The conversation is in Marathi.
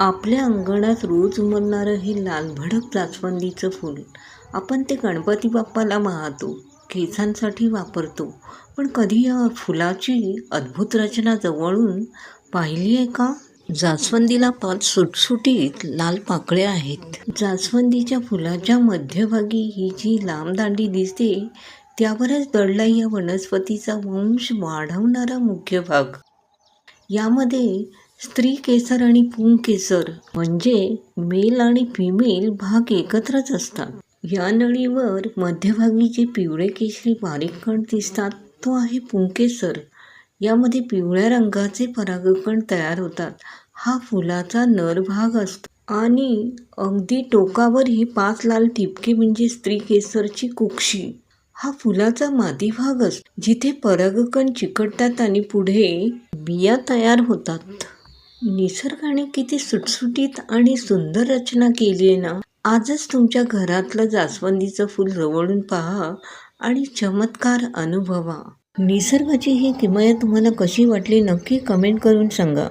आपल्या अंगणात रोज उमलणारं हे लालभडक जास्वंदीचं फूल आपण ते गणपती बाप्पाला वाहतो, केसांसाठी वापरतो. पण कधी या फुलाची अद्भुत रचना जवळून पाहिली आहे का? जास्वंदीला 5 सुटसुटीत लाल पाकळ्या आहेत. जास्वंदीच्या फुलाच्या मध्यभागी ही जी लांब दांडी दिसते त्यावरच दडला या वनस्पतीचा वंश वाढवणारा मुख्य भाग. यामध्ये स्त्री केसर आणि पुंकेसर म्हणजे मेल आणि फिमेल भाग एकत्रच असतात. या नळीवर मध्यभागी जे पिवळे केशरी बारीक कण दिसतात तो आहे पुंकेसर. यामध्ये पिवळ्या रंगाचे परागकण तयार होतात. हा फुलाचा नर भाग असतो आणि अगदी टोकावर ही 5 लाल ठिपके म्हणजे स्त्री केसरची कुक्षी हा फुलाचा मादी भाग असतो, जिथे परागकण चिकटतात आणि पुढे बिया तयार होतात. निसर्गाने किती सुटसुटीत आणि सुंदर रचना केली आहे ना. आजच तुमच्या घरातलं जास्वंदीचं फूल जवळून पहा आणि चमत्कार अनुभवा. निसर्गाची ही किमया तुम्हाला कशी वाटली नक्की कमेंट करून सांगा.